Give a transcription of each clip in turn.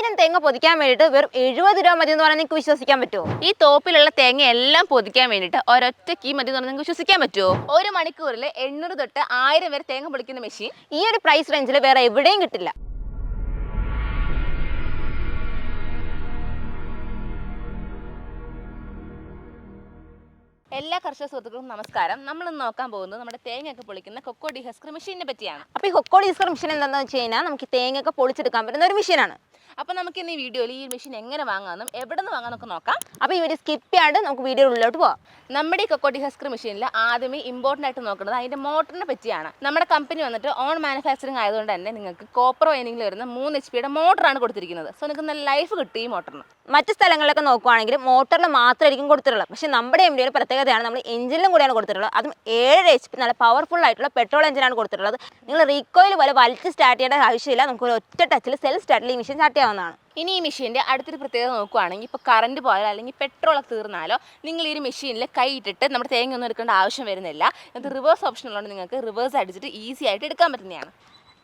1000 തേങ്ങ പൊതിക്കാൻ വേണ്ടിയിട്ട് വെറും 70 രൂപ മതി എന്ന് പറഞ്ഞാൽ നിങ്ങൾക്ക് വിശ്വസിക്കാൻ പറ്റുമോ? ഈ തോപ്പിലുള്ള തേങ്ങ എല്ലാം പൊതിക്കാൻ വേണ്ടിയിട്ട് ഒരൊറ്റ കീ മതി എന്ന് പറഞ്ഞാൽ നിങ്ങൾക്ക് വിശ്വസിക്കാൻ പറ്റുമോ? ഒരു മണിക്കൂറിൽ 800 തൊട്ട് 1000 വരെ തേങ്ങ പൊളിക്കുന്ന മെഷീൻ ഈ ഒരു പ്രൈസ് റേഞ്ചിൽ വേറെ എവിടെയും കിട്ടില്ല. എല്ലാ കർഷക സുഹൃത്തുക്കൾക്കും നമസ്കാരം. നമ്മൾ ഇന്ന് നോക്കാൻ പോകുന്നത് നമ്മുടെ തേങ്ങയൊക്കെ പൊളിക്കുന്ന കൊക്കോ ഡീഹസ്കർ മെഷീനെ പറ്റിയാണ്. അപ്പോൾ ഈ കൊക്കോ ഡീസർ മെഷീൻ എന്താണെന്ന് വെച്ച് കഴിഞ്ഞാൽ നമുക്ക് തേങ്ങയൊക്കെ പൊളിച്ചെടുക്കാൻ പറ്റുന്ന ഒരു മെഷീനാണ്. അപ്പോൾ നമുക്ക് ഇന്ന് ഈ വീഡിയോയിൽ ഈ മെഷീൻ എങ്ങനെ വാങ്ങാമെന്നും എവിടെ നിന്ന് വാങ്ങാമെന്നൊക്കെ നോക്കാം. അപ്പോൾ ഈ വീഡിയോ സ്കിപ്പ് ചെയ്യാണ്ട് നമുക്ക് വീഡിയോ ഉള്ളിലോട്ട് പോകാം. നമ്മുടെ ഈ കൊക്കോ ഡീഹസ്കർ മെഷീനിൽ ആദ്യമേ ഇമ്പോർട്ടൻ്റ് ആയിട്ട് നോക്കുന്നത് അതിൻ്റെ മോട്ടറിനെ പറ്റിയാണ്. നമ്മുടെ കമ്പനി വന്നിട്ട് ഓൺ മാനുഫാക്ചറിങ് ആയതുകൊണ്ട് തന്നെ നിങ്ങൾക്ക് കോപ്പർ വൈനിങ്ങിൽ വരുന്ന 3 HP മോട്ടറാണ് കൊടുത്തിരിക്കുന്നത്. സോ നിങ്ങൾക്ക് നല്ല ലൈഫ് കിട്ടും ഈ മോട്ടറിന്. മറ്റ് സ്ഥലങ്ങളിലൊക്കെ നോക്കുവാണെങ്കിൽ മോട്ടറിൽ മാത്രമായിരിക്കും കൊടുത്തിട്ടുള്ളത്. പക്ഷേ നമ്മുടെ എം ഡിയുടെ പ്രത്യേകതയാണ് നമ്മൾ എഞ്ചിനിലും കൂടിയാണ് കൊടുത്തിട്ടുള്ളത്. അതും 7 HP നല്ല പവർഫുൾ ആയിട്ടുള്ള പെട്രോൾ എഞ്ചിനാണ് കൊടുത്തിട്ടുള്ളത്. നിങ്ങൾ റീകോയിൽ പോലെ വലിച്ച് സ്റ്റാർട്ട് ചെയ്യേണ്ട ആവശ്യമില്ല. നമുക്ക് ഒരു ഒറ്റ ടച്ചിൽ സെൽഫ് സ്റ്റാർട്ടിൽ ഈ മെഷീൻ സ്റ്റാർട്ട് ചെയ്യാവുന്നതാണ്. ഇനി ഈ മെഷീൻ്റെ അടുത്തൊരു പ്രത്യേകത നോക്കുവാണെങ്കിൽ ഇപ്പോൾ കറണ്ട് പോയാലോ അല്ലെങ്കിൽ പെട്രോളൊക്കെ തീർന്നാലോ നിങ്ങൾ ഈ ഒരു മെഷീനിൽ കൈ ഇട്ടിട്ട് നമ്മുടെ തേങ്ങ ഒന്നും എടുക്കേണ്ട ആവശ്യം വരുന്നില്ല. അത് റിവേഴ്സ് ഓപ്ഷൻ ഉള്ളതുകൊണ്ട് നിങ്ങൾക്ക് റിവേഴ്സ് അടിച്ചിട്ട് ഈസി ആയിട്ട് എടുക്കാൻ പറ്റുന്നതാണ്.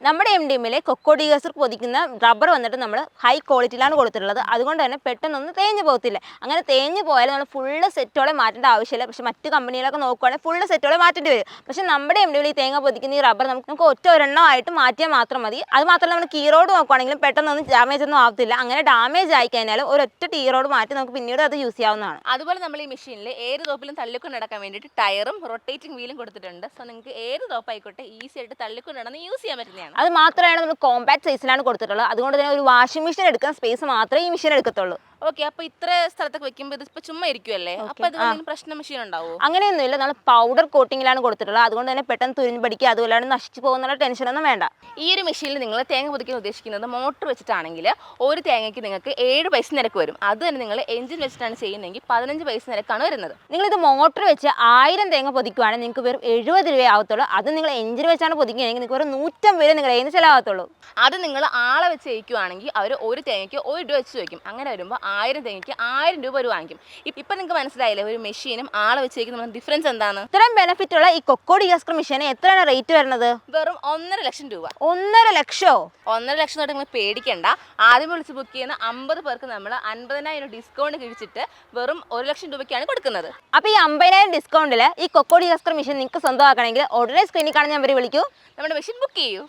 നമ്മുടെ എം ഡി എമ്മിലെ കൊക്കോ ഡീസർ പൊതിക്കുന്ന റബ്ബർ വന്നിട്ട് നമ്മൾ ഹൈ ക്വാളിറ്റിയിലാണ് കൊടുത്തിട്ടുള്ളത്. അതുകൊണ്ട് തന്നെ പെട്ടെന്നൊന്നും തേഞ്ഞ് പോകത്തില്ല. അങ്ങനെ തേഞ്ഞ് പോയാൽ നമ്മൾ ഫുള്ള് സെറ്റോടെ മാറ്റേണ്ട ആവശ്യമില്ല. പക്ഷേ മറ്റ് കമ്പനികളൊക്കെ നോക്കുവാണെങ്കിൽ ഫുള്ള് സെറ്റോടെ മാറ്റേണ്ടി വരും. പക്ഷേ നമ്മുടെ എം ഡി എമ്മിൽ ഈ തേങ്ങ പൊതിക്കുന്ന ഈ റബ്ബർ നമുക്ക് ഒരെണ്ണമായിട്ട് മാറ്റിയാൽ മാത്രം മതി. അത് മാത്രമല്ല നമ്മൾ കീ റോഡ് നോക്കുവാണെങ്കിലും പെട്ടെന്നൊന്നും ഡാമേജ് ഒന്നും ആവത്തില്ല. അങ്ങനെ ഡാമേജ് ആയി കഴിഞ്ഞാൽ ഒരൊറ്റ ടീ റോഡ് മാറ്റി നമുക്ക് പിന്നീട് അത് യൂസ് ചെയ്യാവുന്നതാണ്. അതുപോലെ നമ്മൾ ഈ മെഷീനിൽ ഏത് തോപ്പിലും തള്ളിക്കൊണ്ട് നടക്കാൻ വേണ്ടിയിട്ട് ടയറും റൊട്ടേറ്റിംഗ് വീലും കൊടുത്തിട്ടുണ്ട്. സോ നിങ്ങൾക്ക് ഏത് തോപ്പായിക്കോട്ടെ ഈസി ആയിട്ട് തള്ളിക്കൊണ്ട് നടന്ന് യൂസ് ചെയ്യാൻ പറ്റുന്നതാണ്. അത് മാത്രമാണ് നമ്മൾ കോമ്പാക്ട് സൈസിലാണ് കൊടുത്തിട്ടുള്ളത്. അതുകൊണ്ട് തന്നെ ഒരു വാഷിംഗ് മെഷീൻ എടുക്കാൻ സ്പേസ് മാത്രമേ ഈ മെഷീൻ എടുക്കത്തുള്ളൂ. ഓക്കെ, അപ്പോൾ ഇത്ര സ്ഥലത്തൊക്കെ വെക്കുമ്പോൾ ഇതിപ്പോൾ ചുമ്മാ ഇരിക്കുമല്ലേ? അപ്പോൾ ഇത് പ്രശ്നം മെഷീൻ ഉണ്ടാവുമോ? അങ്ങനെയൊന്നുമില്ല. നമ്മൾ പൗഡർ കോട്ടിങ്ങിലാണ് കൊടുത്തിട്ടുള്ളത്. അതുകൊണ്ട് തന്നെ പെട്ടെന്ന് തുരിഞ്ഞ് പഠിക്കുക, അതുപോലെ നശിച്ചു പോകുന്നുള്ള ടെൻഷനൊന്നും വേണ്ട. ഈ ഒരു മെഷീനിൽ നിങ്ങൾ തേങ്ങ പൊതിക്കാൻ ഉദ്ദേശിക്കുന്നത് മോട്ടർ വെച്ചിട്ടാണെങ്കിൽ ഒരു തേങ്ങയ്ക്ക് നിങ്ങൾക്ക് 7 പൈസ നിരക്ക് വരും. അത് തന്നെ നിങ്ങൾ എഞ്ചിൻ വെച്ചിട്ടാണ് ചെയ്യുന്നതെങ്കിൽ 15 പൈസ നിരക്കാണ് വരുന്നത്. നിങ്ങളിത് മോട്ടർ വെച്ച് 1000 തേങ്ങ പൊതിക്കുവാണെങ്കിൽ നിങ്ങൾക്ക് വെറും 70 രൂപ ആവത്തുള്ളൂ. അത് നിങ്ങൾ എഞ്ചിൻ വെച്ചാണ് പൊതിക്കുകയാണെങ്കിൽ നിങ്ങൾക്ക് വെറും 150 രൂപ നിങ്ങളുടെ കയ്യിൽ നിന്ന് ചിലവാകത്തുള്ളൂ. അത് നിങ്ങൾ ആളെ വെച്ച് വയ്ക്കുവാണെങ്കിൽ അവർ ഒരു തേങ്ങയ്ക്ക് 1 രൂപ വെച്ച് വയ്ക്കും. അങ്ങനെ വരുമ്പോൾ 1000 തേങ്ങയ്ക്ക് 1000 രൂപ ഒരു വാങ്ങിക്കും. ഇപ്പം നിങ്ങൾക്ക് മനസ്സിലായില്ലേ ഒരു മെഷീനും ആളെ വെച്ച് വയ്ക്കുന്ന ഡിഫറൻസ് എന്താണ്? ഇത്രയും ബെനിഫിറ്റ് ഉള്ള ഈ കൊക്കോ ഡീസർ മെഷീന് എത്രയാണ് റേറ്റ് വരുന്നത്? വെറും 1.5 ലക്ഷം രൂപ. 1.5 ലക്ഷമോ? 1.5 ലക്ഷം തൊട്ട് നിങ്ങൾ പേടിക്കേണ്ട. ആദ്യം വിളിച്ച് ബുക്ക് ചെയ്യുന്ന 50 പേർക്ക് നമ്മൾ 50,000 ഡിസ്കൗണ്ട് കിഴിച്ചിട്ട് വെറും 1 ലക്ഷം രൂപയ്ക്കാണ് കൊടുക്കുന്നത്. അപ്പോൾ ഈ 50,000 ഡിസ്കൗണ്ടിൽ ഈ കൊക്കോ ഡീസർ മെഷീൻ നിങ്ങൾക്ക് സ്വന്തമാക്കണമെങ്കിൽ ഉടനെ സ്ക്രീനിൽ കാണുന്ന നമ്പറിൽ വിളിക്കൂ. നമ്മുടെ മെഷീൻ ബുക്ക് ചെയ്യൂ.